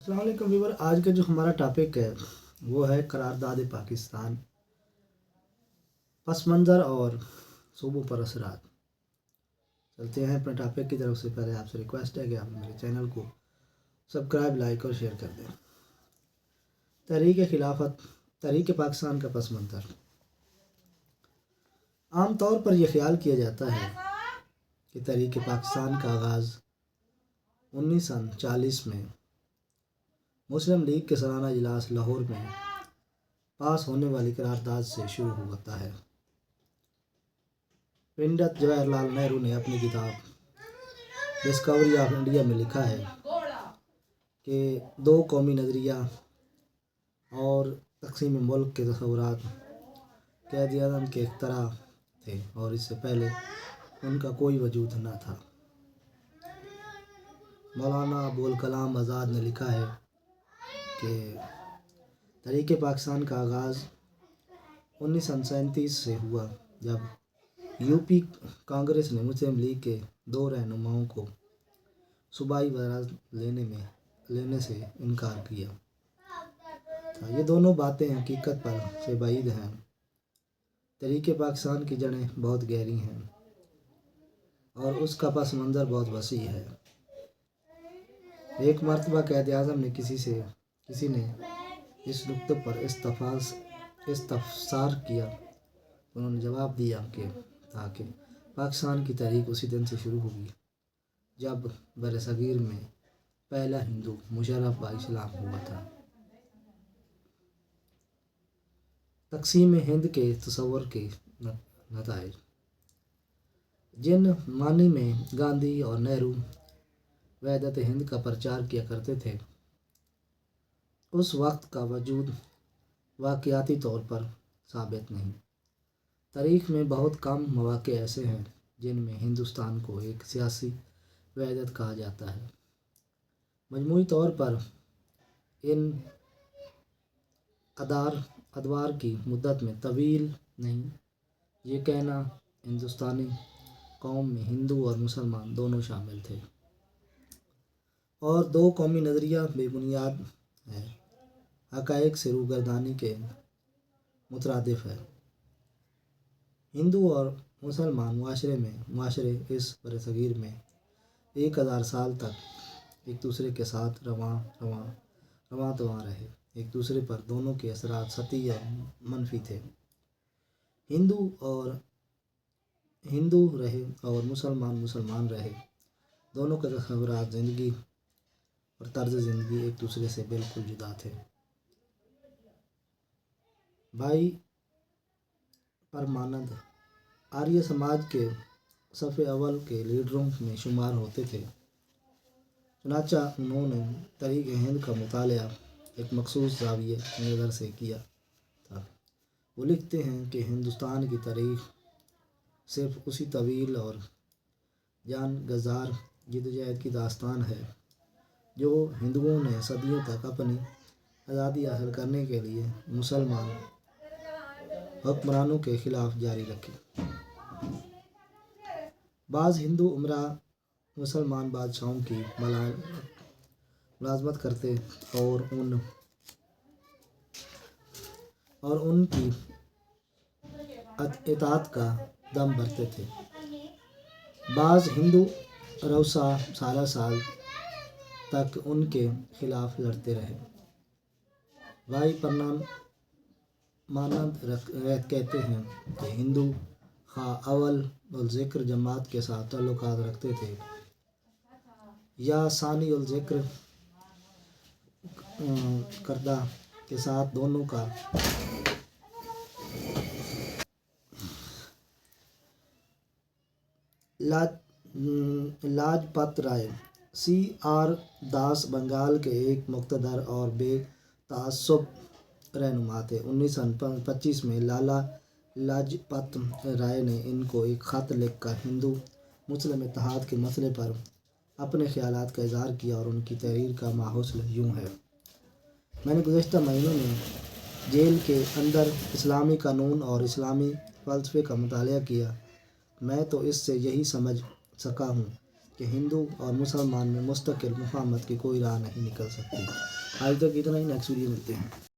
السلام علیکم ویور، آج کا جو ہمارا ٹاپک ہے وہ ہے قرارداد پاکستان، پس منظر اور صوبوں پر اثرات۔ چلتے ہیں اپنے ٹاپک کی طرف سے۔ پہلے آپ سے ریکویسٹ ہے کہ آپ میرے چینل کو سبسکرائب، لائک اور شیئر کر دیں۔ تحریک پاکستان کا پس منظر۔ عام طور پر یہ خیال کیا جاتا ہے کہ تحریک پاکستان کا آغاز 1940 میں مسلم لیگ کے سالانہ اجلاس لاہور میں پاس ہونے والی قرارداد سے شروع ہوتا ہے۔ پنڈت جواہر لال نہرو نے اپنی کتاب ڈسکوری آف انڈیا میں لکھا ہے کہ دو قومی نظریہ اور تقسیم ملک کے تصورات قائد اعظم کے اختراع تھے اور اس سے پہلے ان کا کوئی وجود نہ تھا۔ مولانا ابوالکلام آزاد نے لکھا ہے کہ تحریک پاکستان کا آغاز 1937 سے ہوا، جب یوپی کانگریس نے مسلم لیگ کے دو رہنماؤں کو صوبائی وزارت لینے سے انکار کیا تھا۔ یہ دونوں باتیں حقیقت سے بعید ہیں۔ تحریک پاکستان کی جڑیں بہت گہری ہیں اور اس کا پس منظر بہت وسیع ہے۔ ایک مرتبہ قائد اعظم نے کسی نے اس نقطے پر استفسار کیا، انہوں نے جواب دیا کہ پاکستان کی تحریک اسی دن سے شروع ہوگی جب برصغیر میں پہلا ہندو مشرف با اسلام ہوا تھا۔ تقسیم ہند کے تصور کے نتائج۔ جن معنی میں گاندھی اور نہرو وحدت ہند کا پرچار کیا کرتے تھے، اس وقت کا وجود واقعاتی طور پر ثابت نہیں۔ تاریخ میں بہت کم مواقع ایسے ہیں جن میں ہندوستان کو ایک سیاسی وحدت کہا جاتا ہے۔ مجموعی طور پر ان ادوار کی مدت میں طویل نہیں، یہ کہنا ہندوستانی قوم میں ہندو اور مسلمان دونوں شامل تھے، اور دو قومی نظریہ بے بنیاد ہے، حقائق سے روگردانی کے مترادف ہے۔ ہندو اور مسلمان معاشرے اس برصغیر میں 1000 سال تک ایک دوسرے کے ساتھ رواں دواں رہے۔ ایک دوسرے پر دونوں کے اثرات سطحی اور منفی تھے۔ ہندو رہے اور مسلمان رہے، دونوں کے تصورات زندگی اور طرز زندگی ایک دوسرے سے بالکل جدا تھے۔ بھائی پرمانند آریہ سماج کے صف اول کے لیڈروں میں شمار ہوتے تھے، چنانچہ انہوں نے تحریک ہند کا مطالعہ ایک مخصوص زاویہ نظر سے کیا تھا۔ وہ لکھتے ہیں کہ ہندوستان کی تاریخ صرف اسی طویل اور جان گزار جدوجہد کی داستان ہے جو ہندوؤں نے صدیوں تک اپنی آزادی حاصل کرنے کے لیے مسلمان حکمرانوں کے خلاف جاری رکھی۔ بعض ہندو امراء مسلمان بادشاہوں کی ملازمت کرتے اور ان کی اطاعت کا دم بھرتے تھے۔ بعض ہندو رؤساء سال تک ان کے خلاف لڑتے رہے۔ بھائی پرمانند کہتے ہیں کہ ہندو خواہ اول الذکر جماعت کے ساتھ تعلقات رکھتے تھے یا ثانی الذکر کردہ کے ساتھ، دونوں کا لاجپت رائے CR داس بنگال کے ایک مقتدر اور بے تعصب رہنما تھے۔ 1925 میں لالا لاجپت رائے نے ان کو ایک خط لکھ کر ہندو مسلم اتحاد کے مسئلے پر اپنے خیالات کا اظہار کیا، اور ان کی تحریر کا ماحول یوں ہے: میں نے گزشتہ مہینوں میں جیل کے اندر اسلامی قانون اور اسلامی فلسفے کا مطالعہ کیا۔ میں تو اس سے یہی سمجھ سکا ہوں کہ ہندو اور مسلمان میں مستقل مفاہمت کی کوئی راہ نہیں نکل سکتی۔ آج تک اتنا ہی، نیکسٹ ویڈیو ملتے ہیں۔